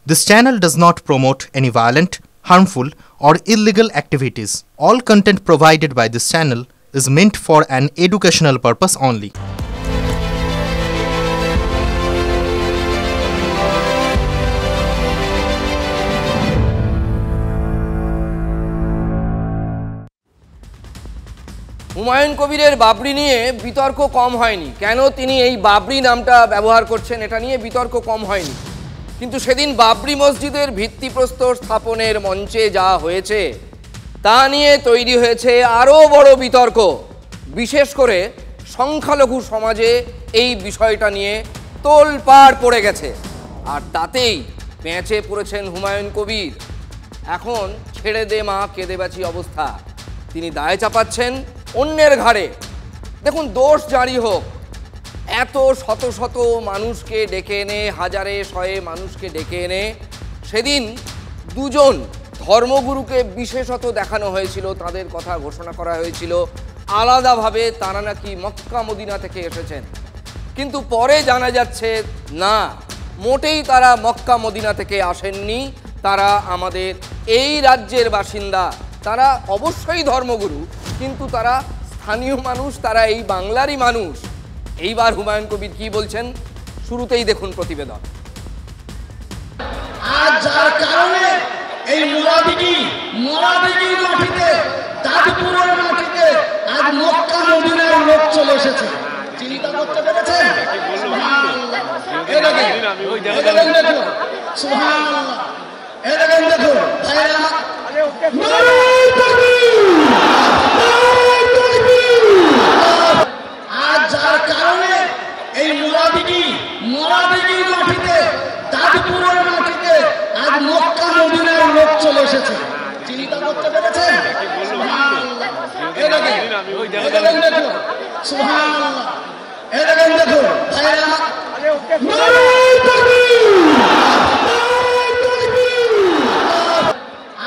This channel does not promote any violent, harmful, or illegal activities. All content provided by this channel is meant for an educational purpose only. Humayun কবিরের বাবরি নিয়ে বিতর্ক কম হয়নি। কেন তিনি এই বাবরি নামটা ব্যবহার করছেন এটা নিয়ে বিতর্ক কম হয়নি, কিন্তু সেদিন বাবরি মসজিদের ভিত্তিপ্রস্তর স্থাপনের মঞ্চে যা হয়েছে তা নিয়ে তৈরি হয়েছে আরও বড় বিতর্ক। বিশেষ করে সংখ্যালঘু সমাজে এই বিষয়টা নিয়ে তোলপাড় পড়ে গেছে, আর তাতেই পেঁচে পড়েছেন হুমায়ুন কবির। এখন ছেড়ে দে মা কেঁদে বাঁচি অবস্থা, তিনি দায় চাপাচ্ছেন অন্যের ঘাড়ে। দেখুন, দোষ জারি হোক, এত শত শত মানুষকে ডেকে এনে, হাজারে শয়ে মানুষকে ডেকে এনে সেদিন দুজন ধর্মগুরুকে বিশেষত দেখানো হয়েছিল, তাদের কথা ঘোষণা করা হয়েছিল আলাদাভাবে, তারা নাকি মক্কা মদিনা থেকে এসেছেন। কিন্তু পরে জানা যাচ্ছে না, মোটেই তারা মক্কা মদিনা থেকে আসেননি, তারা আমাদের এই রাজ্যের বাসিন্দা। তারা অবশ্যই ধর্মগুরু, কিন্তু তারা স্থানীয় মানুষ, তারা এই বাংলারই মানুষ। এইবার হুমায়ুন কবির কি বলছেন শুরুতেই দেখুন প্রতিবেদন। আজ যার কারণে এই মোরাবিগি মাটিতে, তাজপুরের মাটিতে আজ মক্কা মদিনার লোক চলে এসেছে। চিন্তা করতে পেরেছেন? সুবহানাল্লাহ। এই দেখেন দেখুন, সুবহানাল্লাহ। এই দেখেন দেখুন ভাইরা, আজ যার কারণে এই মোরাবিগি মাটিতে, তাজপুরের মাটিতে আজ মক্কা মদিনার লোক চলে এসেছে। চিন্তা করতে পেরেছেন? সুবহানাল্লাহ। এই দেখেন দেখুন, সুবহানাল্লাহ। এই দেখেন দেখুন ভাইরা,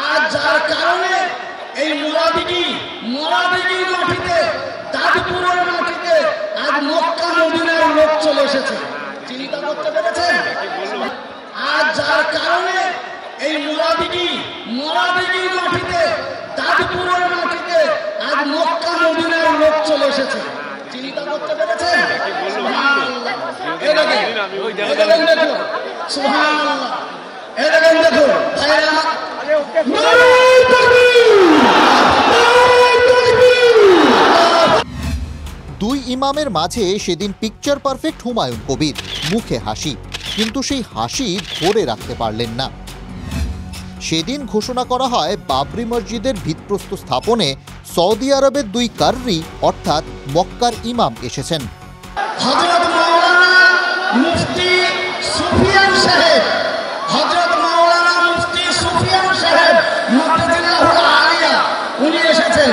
আজ যার কারণে এই মোরাবিগি মাটিতে, তাজপুরের মাটিতে আজ মক্কা মদিনার লোক চলে এসেছে। চিন্তা করতে পেরেছেন? আজ যার কারণে এই মোরাবিগি মাটিতে, তাজপুরের মাটিতে আজ মক্কা মদিনার লোক চলে এসেছে। চিন্তা করতে পেরেছেন? সুবহানাল্লাহ। এই দেখেন দেখুন, সুবহানাল্লাহ। এই দেখেন দেখুন ভাইরা, দুই ইমামের মাঝে সেদিন পিকচার পারফেক্ট হুমায়ুন কবির, মুখে হাসি, কিন্তু সেই হাসি ধরে রাখতে পারলেন না। সেদিন ঘোষণা করা হয় বাবরি মসজিদের ভিতপ্রস্তর স্থাপনে সৌদি আরবের দুই কাররি অর্থাৎ মক্কার ইমাম এসেছেন। হযরত মাওলানা মুফতি সুফিয়ান সাহেব, হযরত মাওলানা মুফতি সুফিয়ান সাহেব মুফতিল্লাহুল আলিয়া উনি এসেছেন,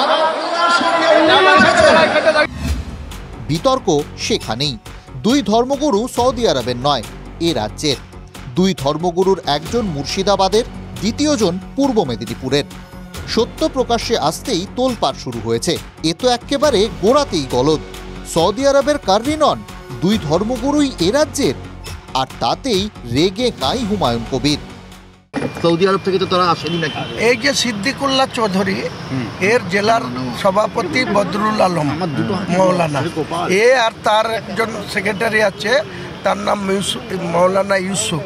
আবার ওনার সঙ্গে বিতর্ক সেখানেই। দুই ধর্মগুরু সৌদি আরবের নয়, এ রাজ্যের। দুই ধর্মগুরুর একজন মুর্শিদাবাদের, দ্বিতীয়জন পূর্ব মেদিনীপুরের। সত্য প্রকাশ্যে আসতেই তোলপাড় শুরু হয়েছে। এ তো একেবারে গোড়াতেই গলদ। সৌদি আরবের কাররি নন, দুই ধর্মগুরুই এ রাজ্যের, আর তাতেই রেগে কাই হুমায়ুন কবির। সৌদি আরব থেকে তো তারা আসেনি নাকি? এই যে সিদ্দিকুল্লাহ চৌধুরী, এর জেলার সভাপতি বদরুল আলম মৌলানা, এ আর তার একজন সেক্রেটারি আছে, তার নাম মৌলানা ইউসুফ,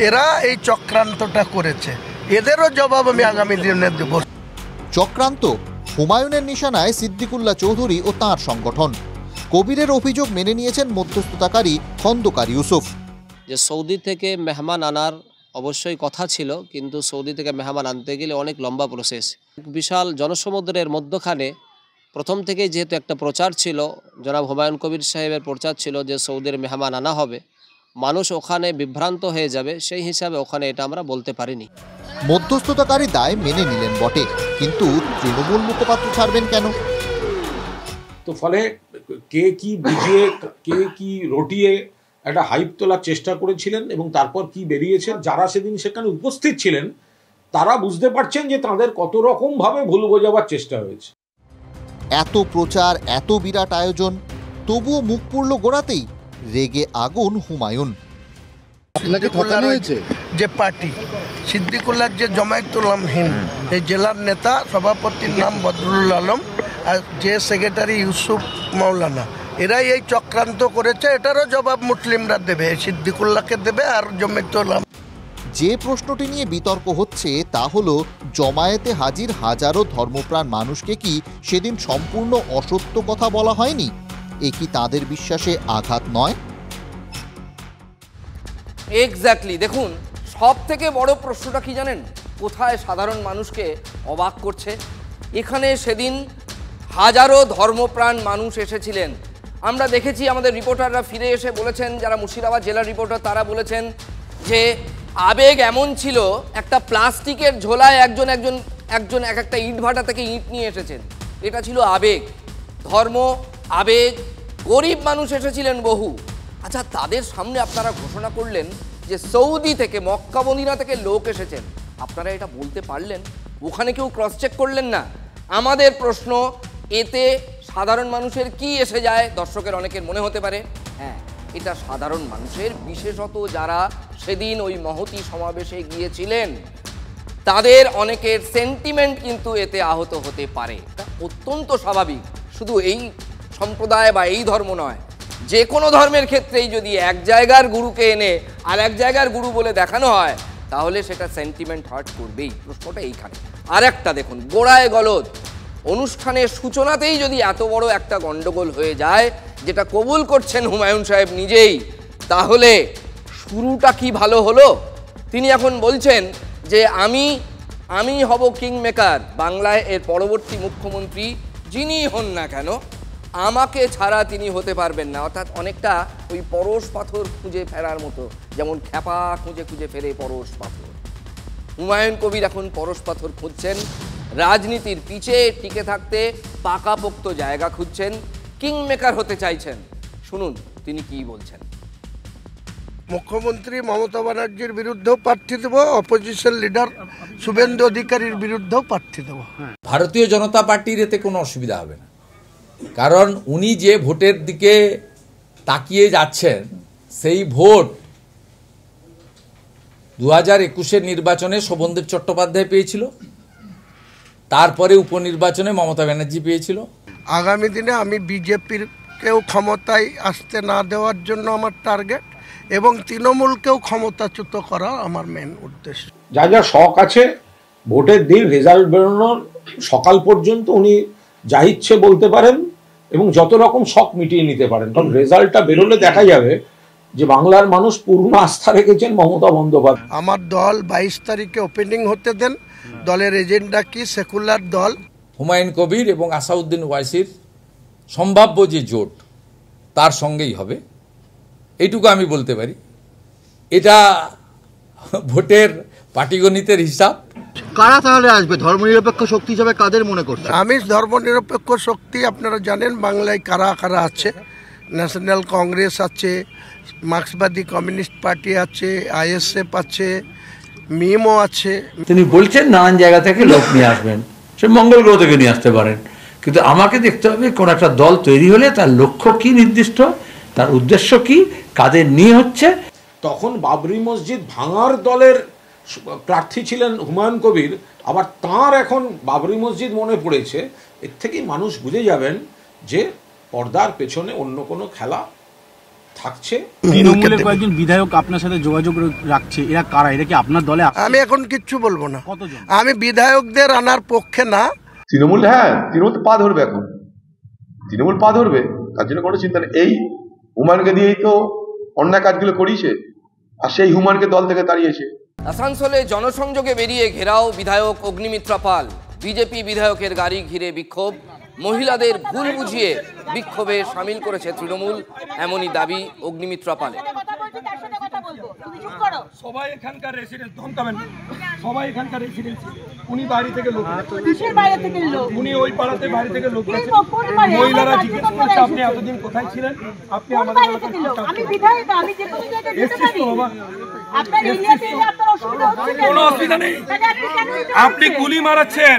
এরা এই চক্রান্তটা করেছে। এদেরও জবাব আমি আগামী দিনে দেব। চক্রান্ত? হুমায়ুনের নিশানায় সিদ্দিকুল্লাহ চৌধুরী ও তাঁর সংগঠন। কবিরের অভিযোগ মেনে নিয়েছেন মধ্যস্থতাকারী খন্দকার ইউসুফ। যে সৌদি থেকে মেহমান আনার অবশ্যই কথা ছিল, কিন্তু সৌদি থেকে মেহমান আনতে গেলে অনেক লম্বা প্রসেস। বিশাল জনসমুদ্রের মধ্যখানে প্রথম থেকেই যেহেতু একটা প্রচার ছিল, জনাব হুমায়ুন কবির সাহেবের প্রচার ছিল যে সৌদির মেহমান আনা হবে, মানুষ ওখানে বিভ্রান্ত হয়ে যাবে, সেই হিসাবে ওখানে এটা আমরা বলতে পারিনি। মধ্যস্থতাকারী দায় মেনে নিলেন বটে, কিন্তু তৃণমূল মুখপাত্র ছাড়বেন কেন? তো ফলে কে কি বুঝিয়ে, কে কি রটিয়ে একটা হাইপ তোলার চেষ্টা করেছিলেন, এবং তারপর কি বেরিয়েছেন, যারা সেদিন সেখানে উপস্থিত ছিলেন তারা বুঝতে পারছেন যে তাদের কত রকম ভাবে ভুল বোঝাবার চেষ্টা হয়েছে। এত প্রচার, এত বিরাট আয়োজন, তবুও মুখ পুড়ল গোড়াতেই। রেগে আগুন হুমায়ুন। সিদ্দিকুল্লাহর যে পার্টি, সিদ্দিকুল্লাহর যে জামায়াতুল হিন্দ, এই জেলার নেতা সভাপতির নাম বদরুল আলম আর যে সেক্রেটারি ইউসুফ মাওলানা, এরাই এই চক্রান্ত করেছে। এটারও জবাব মুসলিমরা দেবে, সিদ্দিকুল্লাহকে দেবে আর জামায়াতুল। যে প্রশ্নটি নিয়ে বিতর্ক হচ্ছে তা হলো, জমায়েতে হাজির হাজারো ধর্মপ্রাণ মানুষকে কি সেদিন সম্পূর্ণ অসত্য কথা বলা হয়নি? এ কি তাদের বিশ্বাসে আঘাত নয়? এক্স্যাক্টলি। দেখুন, সব থেকে বড় প্রশ্নটা কি জানেন? কোথায় সাধারণ মানুষকে অবাক করছে? এখানে সেদিন হাজারো ধর্মপ্রাণ মানুষ এসেছিলেন। আমরা দেখেছি, আমাদের রিপোর্টাররা ফিরে এসে বলেছেন, যারা মুর্শিদাবাদ জেলার রিপোর্টার তারা বলেছেন যে আবেগ এমন ছিল, একটা প্লাস্টিকের ঝোলায় একজন এক একটা ইট ভাটা থেকে ইট নিয়ে এসেছেন। এটা ছিল আবেগ, ধর্ম, আবেগ। গরিব মানুষ এসেছিলেন বহু। আচ্ছা, তাদের সামনে আপনারা ঘোষণা করলেন যে সৌদি থেকে, মক্কা মদিনা থেকে লোক এসেছেন। আপনারা এটা বলতে পারলেন? ওখানে কেউ ক্রস চেক করলেন না? আমাদের প্রশ্ন, এতে সাধারণ মানুষের কি এসে যায়? দর্শকের অনেকের মনে হতে পারে, হ্যাঁ, এটা সাধারণ মানুষের, বিশেষত যারা সেদিন ওই মহতী সমাবেশে গিয়েছিলেন, তাদের অনেকের সেন্টিমেন্ট কিন্তু এতে আহত হতে পারে। এটা অত্যন্ত স্বাভাবিক। শুধু এই সম্প্রদায় বা এই ধর্ম নয়, যে কোনো ধর্মের ক্ষেত্রেই যদি এক জায়গার গুরুকে এনে আর এক জায়গার গুরু বলে দেখানো হয়, তাহলে সেটা সেন্টিমেন্ট হার্ট করবেই। প্রশ্নটা এইখানে। আর একটা দেখুন, গোড়ায় গলদ। অনুষ্ঠানের সূচনাতেই যদি এত বড় একটা গন্ডগোল হয়ে যায়, যেটা কবুল করছেন হুমায়ুন সাহেব নিজেই, তাহলে শুরুটা কি ভালো হলো? তিনি এখন বলছেন যে আমি হব কিং মেকার, বাংলায় এর পরবর্তী মুখ্যমন্ত্রী যিনি হন না কেন, আমাকে ছাড়া তিনি হতে পারবেন না। অর্থাৎ অনেকটা ওই পরশ পাথর খুঁজে ফেরার মতো, যেমন খ্যাপা খুঁজে খুঁজে ফেরে পরশ পাথর। হুমায়ুন কবির এখন পরশ পাথর খুঁজছেন, রাজনীতির পিছে টিকে থাকতে পাকাপোক্ত জায়গা খুঁজছেন, কিং মেকার হতে চাইছেন। শুনুন তিনি কি বলছেন। মুখ্যমন্ত্রী মমতা ব্যানার্জির বিরুদ্ধেও প্রার্থী দেব, অপোজিশন লিডার শুভেন্দু অধিকারীর বিরুদ্ধেও প্রার্থী দেব। ভারতীয় জনতা পার্টির এতে কোনো অসুবিধা হবে না, কারণ উনি যে ভোটের দিকে তাকিয়ে যাচ্ছেন, সেই ভোট 2021-এর নির্বাচনে শোভনদেব চট্টোপাধ্যায় পেয়েছিল, তারপরে উপনির্বাচনে মমতা ব্যানার্জি পেয়েছিল। আগামী দিনে আমি বিজেপির কেউ ক্ষমতায় আসতে না দেওয়ার জন্য আমার টার্গেট, এবং তৃণমূলকেও ক্ষমতাচ্যুত করা আমার মেন উদ্দেশ্য। যা যা শখ আছে, ভোটের দিন রেজাল্ট বেরোনোর সকাল পর্যন্ত উনি যা ইচ্ছে বলতে পারেন এবং যত রকম শখ মিটিয়ে নিতে পারেন, কারণ রেজাল্টটা বেরোলে দেখা যাবে যে বাংলার মানুষ পূর্ণ আস্থা রেখেছেন মমতা বন্দ্যোপাধ্যায়। আমার দল 22 তারিখে ওপেনিং হতে দেন। দলের এজেন্ডা কি? সেকুলার দল। হুমায়ুন কবির এবং আসাউদ্দিন ওয়াইসির সম্ভাব্য যে জোট, তার সঙ্গেই হবে, এইটুকু আমি বলতে পারি। এটা ভোটের পাটিগণিতের হিসাব। কারা তাহলে আসবে ধর্মনিরপেক্ষ শক্তি হিসাবে, কাদের মনে করছে? আমি ধর্মনিরপেক্ষ শক্তি, আপনারা জানেন বাংলায় কারা কারা আছে। ন্যাশনাল কংগ্রেস আছে, মার্ক্সবাদী কমিউনিস্ট পার্টি আছে, আইএসএফ আছে, মিমও আছে। তিনি বলছেন নানান জায়গা থেকে লোক নিয়ে আসবেন, সে মঙ্গল গ্রহ থেকে নিয়ে আসতে পারেন, কিন্তু আমাকে দেখতে হবে কোন একটা দল তৈরি হলে তার লক্ষ্য কি নির্দিষ্ট, তার উদ্দেশ্য কি, কাদের নিয়ে হচ্ছে। তখন বাবরি মসজিদ ভাঙার দলের প্রার্থী ছিলেন হুমায়ুন কবির, আবার তার এখন বাবরি মসজিদ মনে পড়েছে। এর থেকেই মানুষ বুঝে যাবেন যে পর্দার পেছনে অন্য কোনো খেলা থাকছে। তৃণমূলের কয়েকজন বিধায়ক আপনার সাথে যোগাযোগ রাখছে, এরা কারা? এরা কি আপনার দলে? আমি এখন কিচ্ছু বলবো না। আমি বিধায়কদের আনার পক্ষে না। তৃণমূল, হ্যাঁ, তৃণমূল তো পা ধরবে, এখন তৃণমূল পা ধরবে, তার জন্য কোনো চিন্তা নেই। এই হুমায়ুনকে দিয়েই তো অন্যায় কাজগুলো করিয়েছে, আর সেই হুমায়ুনকে দল থেকে তাড়িয়েছে। আসানসোলে জনসংযোগে বেরিয়ে ঘেরাও বিধায়ক অগ্নিমিত্রা পাল। বিজেপি বিধায়কের গাড়ি ঘিরে বিক্ষোভ, মহিলাদের ভুল বুঝিয়ে বিক্ষোভে সামিল করেছে তৃণমূল, এমনই দাবি অগ্নিমিত্রা পালের। সবাই এখানকার রেসিডেন্স, ধমকাবেন না, সবাই এখানকার রেসিডেন্স। উনি বাইরে থেকে লোক, কিসের বাইরে থেকে লোক? উনি ওই পাড়াতে বাইরে থেকে লোক গেছে। মহিলারা জিজ্ঞেস করছে আপনি এতদিন কোথায় ছিলেন? আপনি আমাদের আমি বিধায়ক, আমি যে কোনো জায়গায় যেতে পারি। বাবা আপনার এরিয়াতে আপনার অসুবিধা হচ্ছে না? কোনো অসুবিধা নেই। আপনি গুলি মারাচ্ছেন,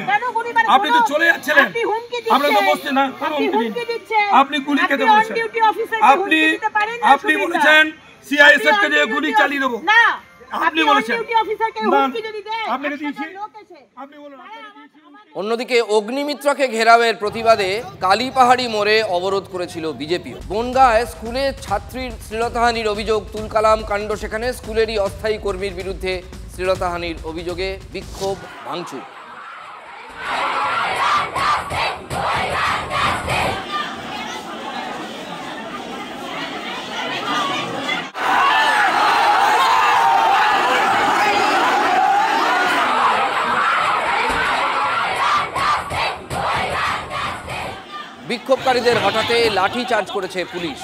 আপনি তো চলে যাচ্ছেন, আমরা তো বসছি না। আপনি গুলি খেতে বলেছেন, আপনি বলেছেন সিআইএসএফ কে দিয়ে গুলি চালিয়ে দেবো। আপনি বলেছেন আপনাকে দিয়েছি, আপনি বলুন। অন্যদিকে অগ্নিমিত্রকে ঘেরাওয়ের প্রতিবাদে কালীপাহাড়ি মোড়ে অবরোধ করেছিল বিজেপি। বনগাঁয় স্কুলে ছাত্রীর শ্লীলতাহানির অভিযোগ তুলকালাম কাণ্ড, সেখানে স্কুলেরই অস্থায়ী কর্মীর বিরুদ্ধে শ্লীলতাহানির অভিযোগে বিক্ষোভ ভাঙচুর। বিক্ষোভকারীদের হঠাতে লাঠি চার্জ করেছে পুলিশ।